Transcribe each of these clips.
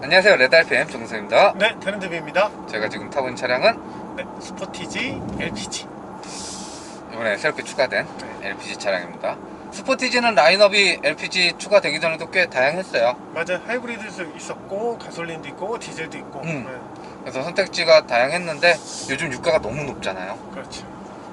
안녕하세요. 레드알피엠 정승입니다. 네, 대른대비입니다. 제가 지금 타고 있는 차량은 네, 스포티지 LPG. 이번에 새롭게 추가된 네. LPG 차량입니다. 스포티지는 라인업이 LPG 추가되기 전에도 꽤 다양했어요. 맞아요. 하이브리드도 있었고 가솔린도 있고 디젤도 있고. 네, 그래서 선택지가 다양했는데 요즘 유가가 너무 높잖아요. 그렇죠.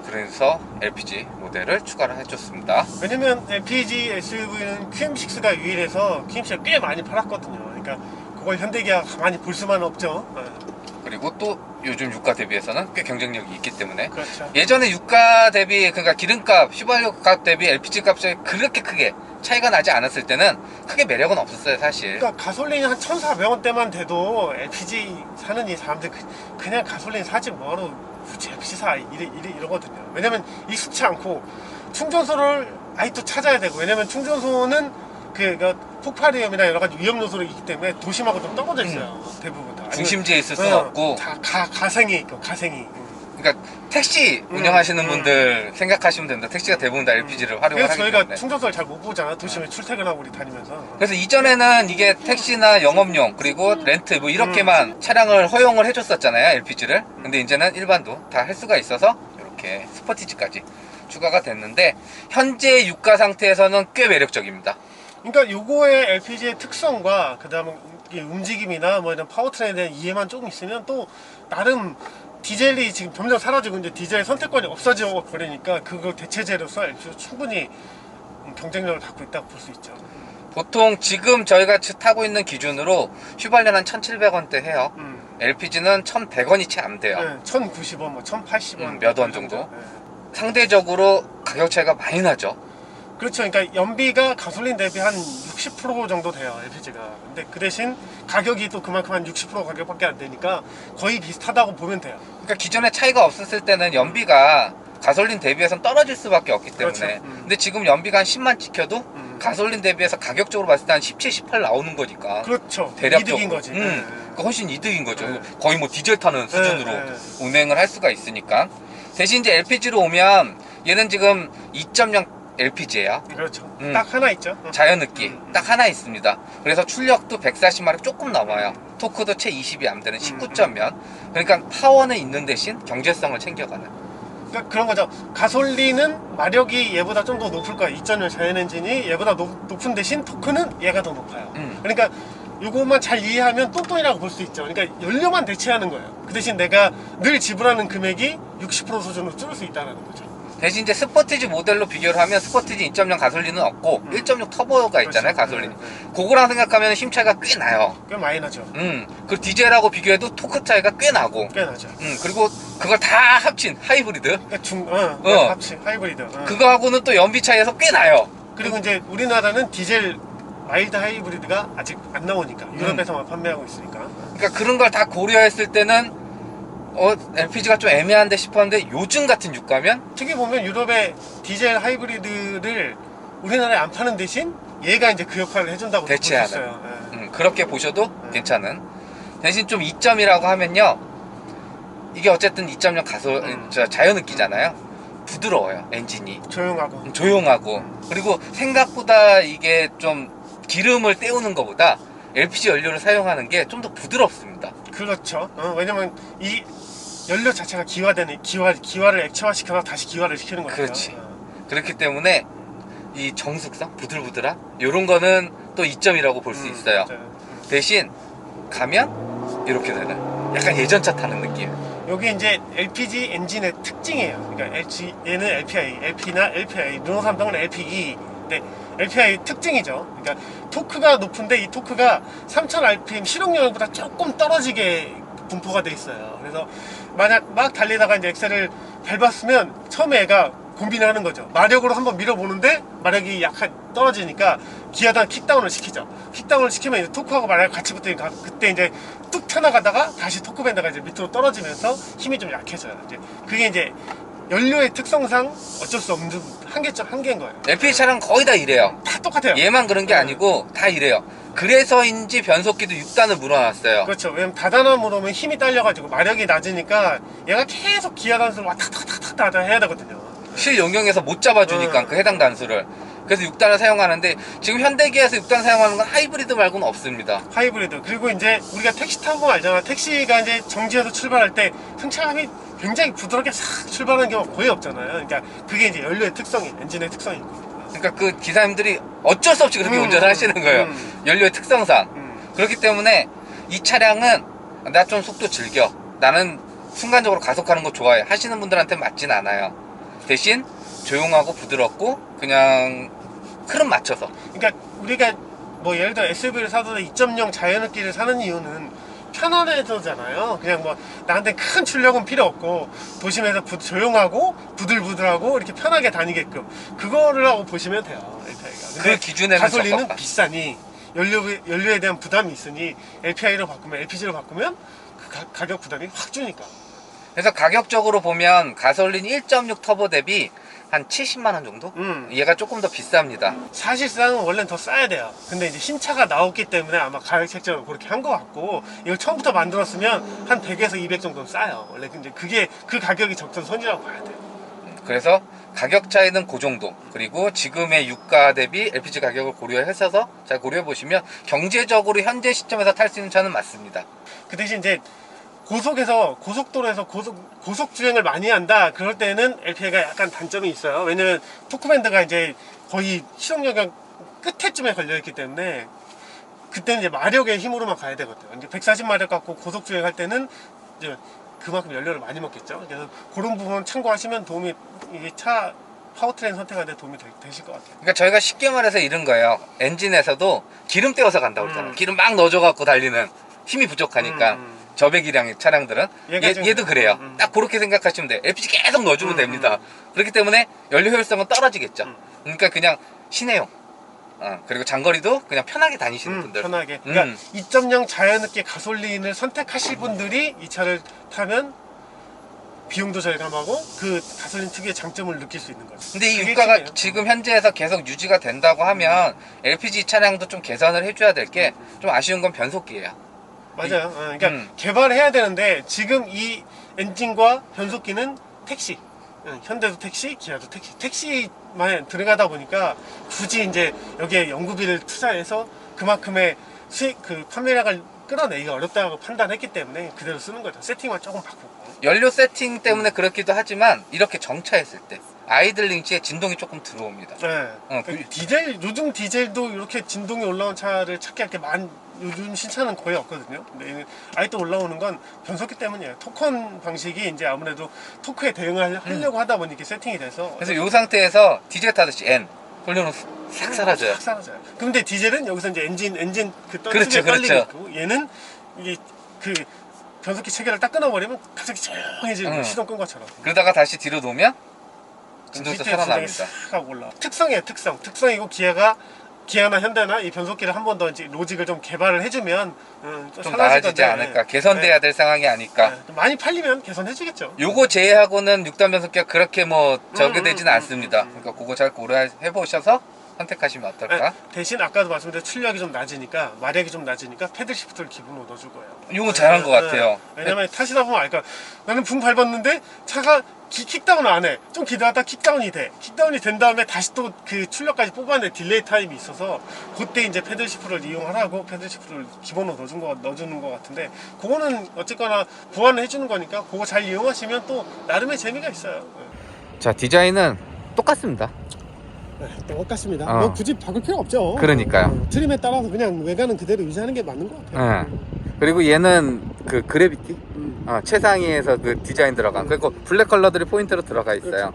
그래서 LPG 모델을 추가를 해줬습니다. 왜냐면 LPG SUV는 QM6가 유일해서 QM6가 꽤 많이 팔았거든요. 그러니까 그걸 현대기아가 가만히 볼 수만은 없죠. 네. 그리고 또 요즘 유가 대비해서는 꽤 경쟁력이 있기 때문에 그렇죠. 예전에 유가 대비, 그러니까 기름값, 휘발유 값 대비 LPG 값이 그렇게 크게 차이가 나지 않았을 때는 크게 매력은 없었어요, 사실. 그러니까 가솔린이 한 1,400원대만 돼도 LPG 사는 이 사람들 그냥 가솔린 사지 뭐하러 굳이 LPG 사 이러거든요. 왜냐면 익숙치 않고 충전소를 아직도 찾아야 되고, 왜냐면 충전소는 그 폭발 위험이나 여러 가지 위험 요소로 있기 때문에 도심하고 좀 떨어져 있어요. 대부분 다. 중심지에 있을 수는 없고. 다 가생이 있고 가생이. 그러니까 택시 운영하시는 분들 생각하시면 됩니다. 택시가 대부분 다 LPG를 활용을 그래서 하기 저희가 때문에. 충전소를 잘 못 보잖아. 도심에 출퇴근하고 우리 다니면서. 그래서 이전에는 이게 택시나 영업용 그리고 렌트 뭐 이렇게만 차량을 허용을 해줬었잖아요, LPG를. 근데 이제는 일반도 다 할 수가 있어서 이렇게 스포티지까지 추가가 됐는데 현재 유가 상태에서는 꽤 매력적입니다. 그러니까 요거의 LPG의 특성과 그다음에 움직임이나 뭐 이런 파워트레인에 대한 이해만 조금 있으면 또 나름 디젤이 지금 점점 사라지고 이제 디젤 선택권이 없어져 버리니까 그걸 대체제로서 LPG가 충분히 경쟁력을 갖고 있다고 볼 수 있죠. 보통 지금 저희가 타고 있는 기준으로 휘발유는 한 1,700원대 해요. LPG는 1,100원이 채 안 돼요. 네, 1,090원, 뭐 1,080원 몇 원 정도? 네. 상대적으로 가격 차이가 많이 나죠. 그렇죠. 그러니까 연비가 가솔린 대비 한 60% 정도 돼요, LPG가. 근데 그 대신 가격이 또 그만큼 한 60% 가격밖에 안 되니까 거의 비슷하다고 보면 돼요. 그러니까 기존에 차이가 없었을 때는 연비가 가솔린 대비해서는 떨어질 수밖에 없기 때문에. 그렇죠. 근데 지금 연비가 한 10만 찍혀도 가솔린 대비해서 가격적으로 봤을 때 한 17, 18 나오는 거니까. 그렇죠. 대략적으로. 이득인 거지. 그러니까 훨씬 이득인 거죠. 네. 거의 뭐 디젤 타는 수준으로 네. 운행을 할 수가 있으니까. 대신 이제 LPG로 오면 얘는 지금 2.0 LPG예요. 그렇죠. 딱 하나 있죠. 자연흡기 딱 하나 있습니다. 그래서 출력도 140마력 조금 넘어요. 토크도 채 20이 안 되는 19.몇. 그러니까 파워는 있는 대신 경제성을 챙겨가는. 그러니까 그런 거죠. 가솔린은 마력이 얘보다 좀 더 높을 거야. 2.0 자연 엔진이 얘보다 높은 대신 토크는 얘가 더 높아요. 그러니까 요것만 잘 이해하면 똔똔이라고 볼 수 있죠. 그러니까 연료만 대체하는 거예요. 그 대신 내가 늘 지불하는 금액이 60% 수준으로 줄일 수 있다는 거죠. 대신 이제 스포티지 모델로 비교를 하면 스포티지 2.0 가솔린은 없고 1.6 터보가 있잖아요, 그렇죠. 가솔린. 네. 그거랑 생각하면 힘 차이가 꽤 나요. 꽤 많이 나죠. 그 디젤하고 비교해도 토크 차이가 꽤 나고. 꽤 나죠. 그리고 그걸 다 합친 하이브리드. 그러니까 합치 하이브리드. 그거하고는 또 연비 차이에서 꽤 나요. 그리고 이제 우리나라는 디젤 마일드 하이브리드가 아직 안 나오니까 유럽에서만 판매하고 있으니까. 그러니까 그런 걸 다 고려했을 때는 LPG가 좀 애매한데 싶었는데 요즘 같은 유가면 어떻게 보면 유럽의 디젤 하이브리드를 우리나라에 안 파는 대신 얘가 이제 그 역할을 해준다고 볼 수 대체하는. 있어요. 그렇게 보셔도 괜찮은. 대신 좀 이점이라고 하면요, 이게 어쨌든 2.0 자연흡기잖아요. 부드러워요, 엔진이. 조용하고. 그리고 생각보다 이게 좀 기름을 때우는 것보다 LPG 연료를 사용하는 게 좀 더 부드럽습니다. 그렇죠. 왜냐면 이 연료 자체가 기화를 액체화시켜서 다시 기화를 시키는 거죠. 그렇지. 그렇기 때문에 이 정숙성, 부들부들함 이런 거는 또 이점이라고 볼 수 있어요. 대신 가면 이렇게 되는 약간 예전차 타는 느낌. 여기 이제 LPG 엔진의 특징이에요. 그러니까 얘는 LPI, LP나 LPI, 르노3동은 LPE. 근데 LPI 특징이죠. 그러니까 토크가 높은데 이 토크가 3000rpm 실용량보다 조금 떨어지게 분포가 돼 있어요. 그래서 만약 막 달리다가 이제 엑셀을 밟았으면 처음에 애가 고민을 하는 거죠. 마력으로 한번 밀어보는데 마력이 약간 떨어지니까 기어다 킥다운을 시키죠. 킥다운을 시키면 이제 토크하고 마력이 같이 붙으니까 그때 이제 뚝 튀어나가다가 다시 토크 밴드가 이제 밑으로 떨어지면서 힘이 좀 약해져요. 이제 그게 이제 연료의 특성상 어쩔 수 없는 한계인 거예요. LPG 차량 거의 다 이래요. 다 똑같아요. 얘만 그런 게 아니고 다 이래요. 그래서인지 변속기도 6단을 물어놨어요. 그렇죠. 왜냐면 다단함으로 오면 힘이 딸려가지고 마력이 낮으니까 얘가 계속 기아 단수를 왔다 갔다 해야 되거든요. 실용형에서 못 잡아주니까 그 해당 단수를. 그래서 6단을 사용하는데 지금 현대기아에서 6단 사용하는 건 하이브리드 말고는 없습니다. 하이브리드. 그리고 이제 우리가 택시 타보면 알잖아. 택시가 이제 정지해서 출발할 때 승차감이 굉장히 부드럽게 싹 출발하는 경우가 거의 없잖아요. 그러니까 그게 이제 연료의 특성이, 엔진의 특성인 겁니다. 그러니까 그 기사님들이 어쩔 수 없이 그렇게 운전을 하시는 거예요. 연료의 특성상. 그렇기 때문에 이 차량은 나 좀 속도 즐겨, 나는 순간적으로 가속하는 거 좋아해 하시는 분들한테 맞진 않아요. 대신 조용하고 부드럽고 그냥 흐름 맞춰서. 그러니까 우리가 뭐 예를 들어 SUV를 사도 2.0 자연흡기를 사는 이유는 편안해서잖아요. 그냥 뭐 나한테 큰 출력은 필요 없고 도심에서 조용하고 부들부들하고 이렇게 편하게 다니게끔 그거를 하고 보시면 돼요. LPI가. 그 기준에는 가솔린은 적합한. 비싸니 연료에 대한 부담이 있으니 LPI로 바꾸면, LPG로 바꾸면 그 가격 부담이 확 주니까. 그래서 가격적으로 보면 가솔린 1.6 터보 대비 한 70만원 정도? 얘가 조금 더 비쌉니다. 사실상 원래는 더 싸야 돼요. 근데 이제 신차가 나왔기 때문에 아마 가격 책정을 그렇게 한 것 같고, 이걸 처음부터 만들었으면 한 100에서 200 정도는 싸요. 원래 근데 그게 그 가격이 적정선이라고 봐야 돼요. 그래서 가격 차이는 그 정도. 그리고 지금의 유가 대비 LPG 가격을 고려하셔서 잘 고려해 보시면 경제적으로 현재 시점에서 탈 수 있는 차는 맞습니다. 그 대신 이제 고속도로에서 고속 주행을 많이 한다. 그럴 때는 LPI가 약간 단점이 있어요. 왜냐면 토크밴드가 이제 거의 시동력의 끝에쯤에 걸려있기 때문에 그때는 이제 마력의 힘으로만 가야 되거든요. 이제 140마력 갖고 고속 주행할 때는 이제 그만큼 연료를 많이 먹겠죠. 그래서 그런 부분 참고하시면 도움이, 이게 차 파워트레인 선택하는데 도움이 되실 것 같아요. 그러니까 저희가 쉽게 말해서 이런 거예요. 엔진에서도 기름 떼어서 간다고 그러잖아요. 기름 막 넣어줘 갖고 달리는, 힘이 부족하니까 저배기량의 차량들은 얘도 그래요. 딱 그렇게 생각하시면 돼요. LPG 계속 넣어주면 됩니다. 그렇기 때문에 연료 효율성은 떨어지겠죠. 그러니까 그냥 시내용, 그리고 장거리도 그냥 편하게 다니시는 분들, 편하게. 그러니까 2.0 자연흡기 가솔린을 선택하실 분들이 이 차를 타면 비용도 절감하고 그 가솔린 특유의 장점을 느낄 수 있는 거죠. 근데 이 유가가 지금 현재에서 계속 유지가 된다고 하면 LPG 차량도 좀 개선을 해줘야 될 게 좀 아쉬운 건 변속기예요. 맞아요. 그러니까 개발해야 되는데 지금 이 엔진과 변속기는 택시, 현대도 택시, 기아도 택시만 들어가다 보니까 굳이 이제 여기에 연구비를 투자해서 그만큼의 그 판매량을 끌어내기가 어렵다고 판단했기 때문에 그대로 쓰는 거죠. 세팅만 조금 바꾸고. 연료 세팅 때문에 그렇기도 하지만 이렇게 정차했을 때 아이들링 시에 진동이 조금 들어옵니다. 네. 요즘 디젤도 이렇게 진동이 올라온 차를 찾기 할 게 요즘 신차는 거의 없거든요. 근데 아직도 올라오는 건 변속기 때문이에요. 토컨 방식이 이제 아무래도 토크에 대응을 하려고 하다 보니 이렇게 세팅이 돼서. 그래서 이 상태에서 디젤 타듯이 N 돌려놓으면 싹 사라져요. 싹 사라져요. 근데 디젤은 여기서 이제 엔진 그 그렇죠, 떨리고 있고, 얘는 이게 그 변속기 체계를 딱 끊어버리면 갑자기 조용해지는 거예요. 시동 끈 것처럼. 그러다가 다시 뒤로 놓으면 진동도 살아납니다. 싹 하고 올라. 특성이에요, 특성이고 기아나 현대나 이 변속기를 한 번 더 이제 로직을 좀 개발을 해주면 좀 나아지지 않을까. 개선돼야 될 상황이 아닐까. 많이 팔리면 개선해주겠죠. 요거 제외하고는 6단 변속기가 그렇게 뭐 저게되지는 않습니다. 그러니까 그거 잘 고려해 보셔서 선택하시면 어떨까? 대신 아까도 말씀드린 출력이 좀 낮으니까, 마력이 좀 낮으니까 패들 시프트를 기본으로 넣어줄 거예요. 요거 잘한 것 같아요. 왜냐면 타시다 보면 알까, 나는 붕 밟았는데 차가 킥다운을 안 해. 좀 기다렸다 킥다운이 돼. 킥다운이 된 다음에 다시 또 그 출력까지 뽑아낼 딜레이 타임이 있어서 그때 이제 패들 시프트를 이용하라고 패들 시프트를 기본으로 넣어주는 것 같은데, 그거는 어쨌거나 보완을 해주는 거니까 그거 잘 이용하시면 또 나름의 재미가 있어요. 자, 디자인은 똑같습니다. 똑같습니다. 뭐 굳이 바꿀 필요 없죠. 그러니까요. 트림에 따라서 그냥 외관은 그대로 유지하는 게 맞는 것 같아요. 그리고 얘는 그 그래비티 최상위에서 그 디자인 들어간, 그리고 블랙 컬러들이 포인트로 들어가 있어요.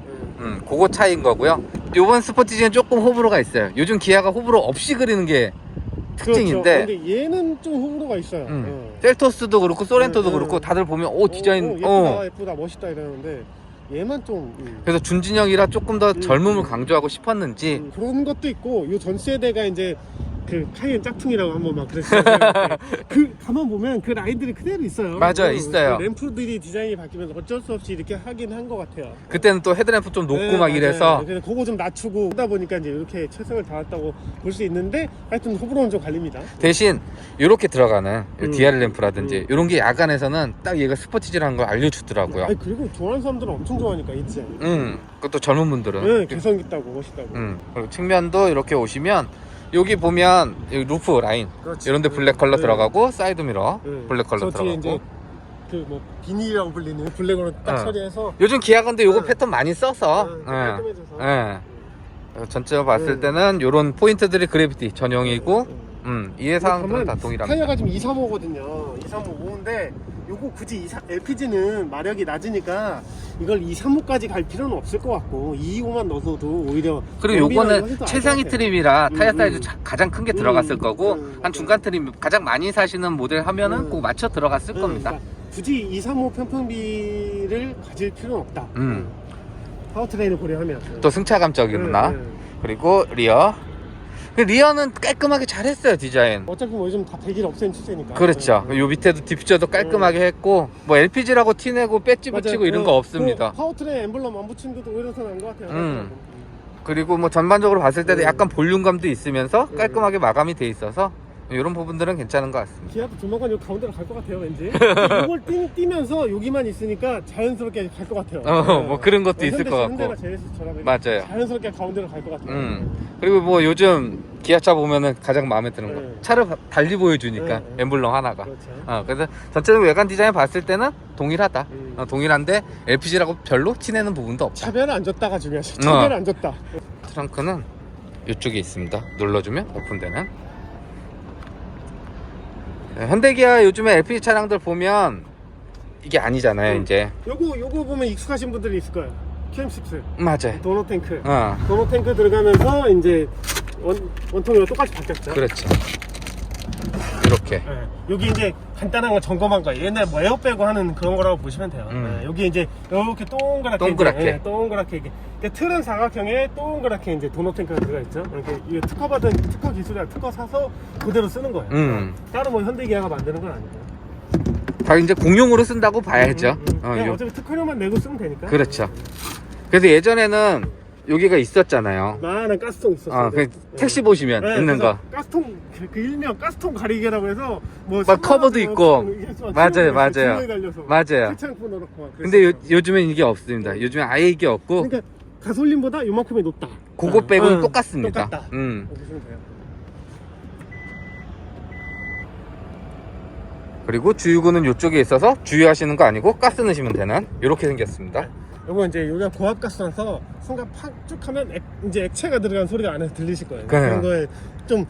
그거 차이인 거고요. 요번 스포티지는 조금 호불호가 있어요. 요즘 기아가 호불호 없이 그리는 게 특징인데, 그렇죠. 근데 얘는 좀 호불호가 있어요. 셀토스도 그렇고 소렌토도 그렇고 다들 보면 오 디자인 예쁘다 멋있다 이러는데 얘만 좀 그래서 준진형이라 조금 더 젊음을 강조하고 싶었는지 그런 것도 있고, 요 전 세대가 이제 그 카이엔 짝퉁이라고 한번 막 그랬어요. 그 가만 보면 그 라인들이 그대로 있어요. 맞아요, 있어요. 그 램프들이 디자인이 바뀌면서 어쩔 수 없이 이렇게 하긴 한 것 같아요. 그때는 또 헤드램프 좀 높고 네, 막 맞아요. 이래서 그래서 그거 좀 낮추고 하다 보니까 이제 이렇게 최선을 다했다고 볼 수 있는데 하여튼 호불호는 좀 갈립니다. 대신 이렇게 들어가는 DRL 램프라든지 음. 이런 게 야간에서는 딱 얘가 스포티지라는 걸 알려주더라고요. 아니, 그리고 좋아하는 사람들은 엄청 좋아하니까 이 디자인. 그것도 젊은 분들은. 네, 개성 있다고 멋있다고. 그리고 측면도 이렇게 오시면 여기 보면 여기 루프 라인 그렇지. 이런데 블랙 컬러 네. 들어가고 사이드 미러 네. 블랙 컬러 저 뒤에 이제 들어가고. 그 뭐 비닐이라고 불리는 블랙으로 딱 처리해서 요즘 기아 근데 요거 네. 패턴 많이 써서. 깔끔해져서. 전체적으로 봤을 때는 요런 포인트들이 그래비티 전용이고 이해 사항들은 다 타이어가 동일합니다. 지금 235거든요. 235인데 요거 굳이 LPG는 마력이 낮으니까 이걸 235까지 갈 필요는 없을 것 같고 225만 넣어서도 오히려 그리고 요거는 최상위 트림이라 타이어 사이즈 가장 큰 게 들어갔을 거고 한 중간 트림 가장 많이 사시는 모델 하면은 꼭 맞춰 들어갔을 겁니다. 그러니까 굳이 235 편평비를 가질 필요는 없다. 파워트레인을 고려하면 또 승차감적이구나. 그리고 리어. 그 리어는 깔끔하게 잘했어요, 디자인. 어차피 뭐 요즘 다 100일 없앤 추세니까. 그렇죠. 요 밑에도 디퓨저도 깔끔하게 했고 뭐 LPG라고 티내고 배지 붙이고 이런 거 없습니다. 파워트레인 엠블럼 안 붙인 것도 오히려 더 나은 것 같아요. 그리고 뭐 전반적으로 봤을 때도 약간 볼륨감도 있으면서 깔끔하게 마감이 돼 있어서 이런 부분들은 괜찮은 것 같습니다. 기아도 조만간 요 가운데로 갈 것 같아요, 왠지. 이걸 뛰면서 여기만 있으니까 자연스럽게 갈 것 같아요. 뭐 그런 것도 있을 것 같고. 현대나 제네시스처럼 맞아요. 자연스럽게 가운데로 갈 것 같아요. 그리고 뭐 요즘 기아차 보면은 가장 마음에 드는 거 차를 달리 보여주니까 네. 엠블럼 하나가. 그렇죠. 그래서 전체적으로 외관 디자인 봤을 때는 동일하다. 동일한데 LPG라고 별로 티내는 부분도 없다. 차별을 안 줬다가 중요하죠. 차별을 안 줬다. 트렁크는 이쪽에 있습니다. 눌러주면 오픈되는. 현대기아 요즘에 LPG 차량들 보면 이게 아니잖아요, 이제. 요거 보면 익숙하신 분들이 있을 거예요. QM6 맞아요. 도너 탱크. 어, 도너 탱크 들어가면서 이제 원통이랑 똑같이 바뀌었죠. 그렇죠. 이렇게. 네. 여기 이제 간단한 거 점검한 거예요. 옛날 뭐 에어 빼고 하는 그런 거라고 보시면 돼요. 네. 여기 이제 이렇게 동그랗게 이제, 동그랗게 이게 틀은 사각형에 동그랗게 이제 도너 탱크가 들어가 있죠. 이렇게 이게 특허 받은 특허 기술이라 특허 사서 그대로 쓰는 거예요. 따로 뭐 현대기아가 만드는 건 아니고요. 다 이제 공용으로 쓴다고 봐야죠. 그냥 어차피 특허료만 내고 쓰면 되니까. 그렇죠. 그래서 예전에는 여기가 있었잖아요. 많은 가스통 있었어요. 그 택시 보시면 있는 거. 가스통 그 일명 가스통 가리개라고 해서 뭐 막 커버도 있고. 맞아요. 맞아요. 근데 요즘엔 이게 없습니다. 요즘엔 아예 이게 없고. 그러니까 가솔린보다 요만큼이 높다. 그거 빼고는 똑같습니다. 똑같다. 보시면 돼요. 그리고 주유구는 이쪽에 있어서 주유하시는 거 아니고 가스 넣으시면 되는 이렇게 생겼습니다. 요거 이제 요즘 고압가스라서 순간 팍 쭉 하면 이제 액체가 들어간 소리가 안에서 들리실 거예요. 그런 거에 좀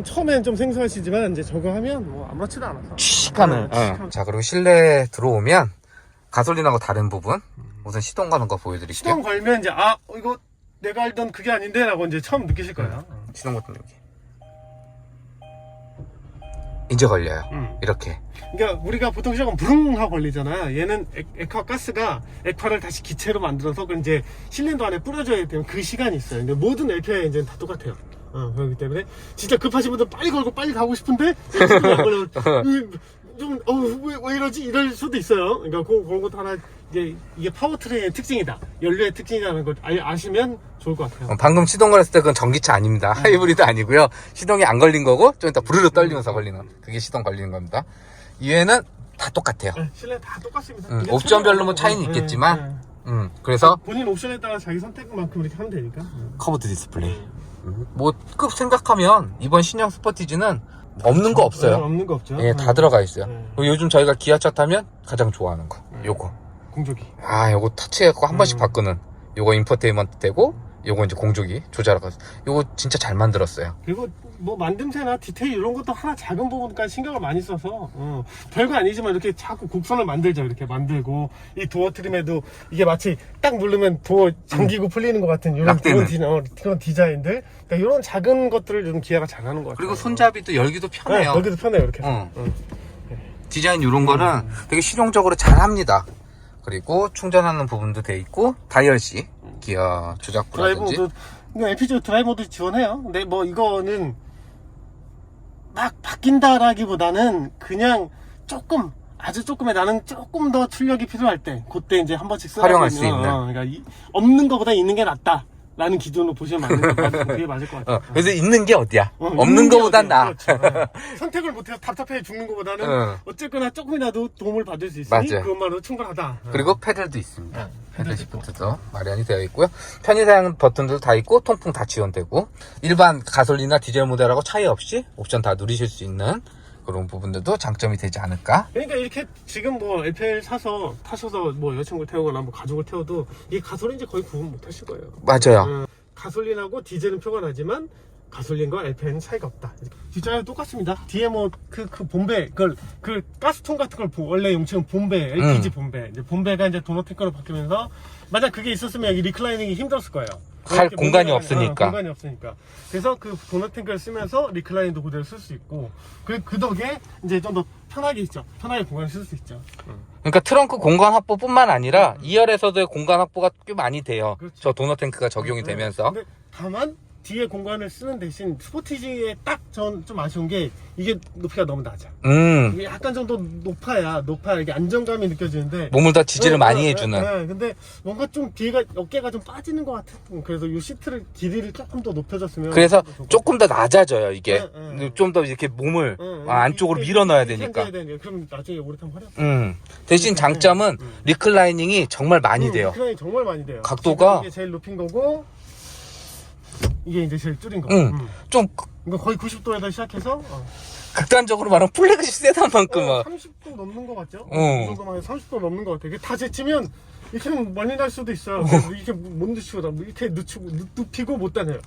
처음엔 좀 생소하시지만 이제 저거 하면 뭐 아무렇지도 않아서 칙하는. 자, 그리고 실내에 들어오면 가솔린하고 다른 부분 우선 시동 가는 거 보여드릴게요. 시동 걸면 이제 이거 내가 알던 그게 아닌데 라고 이제 처음 느끼실 거예요. 시동 버튼 여기 이제 걸려요. 이렇게. 그러니까 우리가 보통 시작은 부릉 하고 걸리잖아요. 얘는 액화 가스가 액화를 다시 기체로 만들어서 그 이제 실린더 안에 뿌려줘야 되면 그 시간이 있어요. 근데 모든 LPI 엔진은 다 똑같아요. 그렇기 때문에 진짜 급하신 분들 빨리 걸고 빨리 가고 싶은데 왜 이러지 이럴 수도 있어요. 그러니까 그런 것도 하나 이게 파워트레인의 특징이다. 연료의 특징이라는 걸 아시면 좋을 것 같아요. 방금 시동 걸었을 때 그건 전기차 아닙니다. 하이브리드 아니고요. 시동이 안 걸린 거고 좀 이따 부르르 떨리면서 걸리는 그게 시동 걸리는 겁니다. 이외에는 다 똑같아요. 실내 다 똑같습니다. 옵션별로 뭐 차이는 있겠지만 그래서 본인 옵션에 따라 자기 선택만큼 이렇게 하면 되니까. 커브드 디스플레이. 뭐 급 생각하면 이번 신형 스포티지는 없는 거 없어요. 없는 거 없죠. 예, 다 들어가 있어요. 그리고 요즘 저희가 기아차 타면 가장 좋아하는 거 요거. 공조기. 요거 터치해갖고 한 번씩 바꾸는 요거 인포테인먼트 되고 요거 이제 공조기 조절하고 요거 진짜 잘 만들었어요. 그리고 뭐 만듦새나 디테일 이런 것도 하나 작은 부분까지 신경을 많이 써서 별거 아니지만 이렇게 자꾸 곡선을 만들죠. 이렇게 만들고 이 도어 트림에도 이게 마치 딱 누르면 도어 잠기고 풀리는 것 같은 이런 그런 디자인들. 그러니까 이런 작은 것들을 좀 기아가 잘하는 것 같아요. 그리고 손잡이도 열기도 편해요. 열기도 편해요. 이렇게. 디자인 이런 거는 되게 실용적으로 잘합니다. 그리고 충전하는 부분도 돼 있고 다이얼C 기어 조작부라든지 드라이브 모드 LPG 드라이브 모드 지원해요. 근데 뭐 이거는 막 바뀐다라기보다는 그냥 조금 아주 조금의 나는 조금 더 출력이 필요할 때 그때 이제 한 번씩 쓰다 활용할 수 보면, 있는. 그러니까 없는 것보다 있는 게 낫다 라는 기준으로 보시면 그게 맞을 것 같아요. 그래서 있는 게 어디야? 있는 없는 게 거보단 어디야. 나아. 그렇죠. 선택을 못해서 답답해 죽는 것보다는 어쨌거나 조금이라도 도움을 받을 수 있으니 맞아요. 그것만으로 충분하다. 그리고 패들도 있습니다. 패들 시프트도 마련이 되어 있고요. 편의사양 버튼도 다 있고 통풍 다 지원되고 일반 가솔린이나 디젤 모델하고 차이 없이 옵션 다 누리실 수 있는 그런 부분들도 장점이 되지 않을까. 그러니까 이렇게 지금 뭐 LPL 사서 타셔서 뭐 여자친구를 태우거나 뭐 가족을 태워도 이 가솔린지 거의 구분 못 하실 거예요. 맞아요. 가솔린하고 디젤은 표가 나지만 가솔린과 LPL은 차이가 없다. 뒷자리도 똑같습니다. 뒤에 뭐 그 본배 그 가스통 같은 걸 원래 용칭은 본배, LPG 본배. 이제 본배가 이제 도너 탱커로 바뀌면서 만약 그게 있었으면 여기 리클라이닝이 힘들었을 거예요. 할 이렇게 공간이 본배가- 없으니까. 공간이 없으니까. 그래서 그 도너 탱커를 쓰면서 리클라이닝도 그대로 쓸 수 있고 그 덕에 이제 좀 더 편하게 있죠. 편하게 공간을 쓸 수 있죠. 그러니까 트렁크 공간 확보뿐만 아니라 2열에서도 공간 확보가 꽤 많이 돼요. 그렇죠. 저 도너 탱크가 적용이 되면서. 근데 다만 뒤에 공간을 쓰는 대신 스포티지에 딱 전 좀 아쉬운 게 이게 높이가 너무 낮아. 이게 약간 정도 높아야 이게 안정감이 느껴지는데 몸을 더 지지를 많이 해주는. 근데 뭔가 좀 뒤가 어깨가 좀 빠지는 것 같은. 그래서 이 시트를 길이를 조금 더 높여줬으면. 그래서 좋을 것 조금 더 낮아져요, 이게. 네. 좀 더 이렇게 몸을 같아요. 안쪽으로 이렇게 밀어 넣어야 이렇게 되니까. 앉아야 되니까. 그럼 나중에 오래 타면 허리 아파. 대신 장점은 리클라이닝이 정말 많이 돼요. 리클라이닝 정말 많이 돼요. 각도가- 지금 이게 제일 높인 거고 이게 이제 제일 줄인 거. 좀 이거 거의 90도에다 시작해서 극단적으로 말하면 플래그십 세단 만큼 막 30도 넘는 것 같죠? 어. 이 정도만 해서 30도 넘는 것 같아요. 이게 다 제치면 이렇게 멀리 날 수도 있어요. 그래서 이렇게 못 늦추고 이렇게 눕히고 못 다녀요.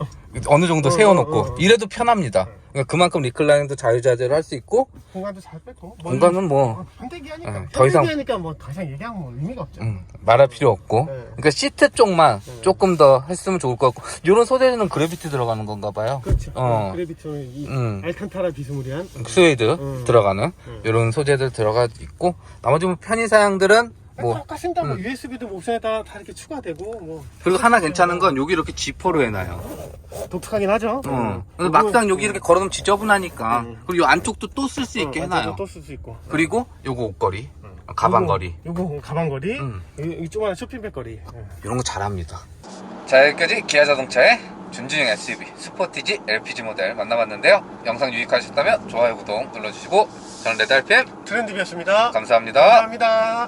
어느 정도 세워놓고 어. 이래도 편합니다. 그러니까 그만큼 리클라이닝도 자유자재로 할 수 있고 공간도 잘 뺐고. 공간은 뭐 현대기 하니까. 더 이상- 현대기 하니까 뭐 더 이상 얘기하면 뭐 의미가 없죠. 말할 필요 없고 네. 그러니까 시트 쪽만 조금 더 했으면 좋을 것 같고 이런 소재는 그래비티 들어가는 건가 봐요. 그렇죠. 어. 그래비티는 이 음. 알칸타라 비스무리한 스웨이드 들어가는 이런 소재들 들어가 있고 나머지 뭐 편의 사양들은 뭐 똑같습니다. 뭐 USB도 옵션에 다 이렇게 추가되고 뭐 그리고 하나 괜찮은 건 여기 이렇게 지퍼로 해놔요. 독특하긴 하죠. 근데 막상 여기 이렇게 걸어놓으면 지저분하니까 그리고 이 안쪽도 또 쓸 수 있게 해놔요. 또쓸 수 있고. 그리고 요거 옷걸이, 가방걸이 요거 가방걸이, 이 조그마한 쇼핑백걸이. 이런 거 잘합니다. 자, 여기까지 기아 자동차의 준중형 SUV 스포티지 LPG 모델 만나봤는데요. 영상 유익하셨다면 좋아요, 구독 눌러주시고 저는 레드RPM 트렌드비였습니다. 감사합니다. 감사합니다.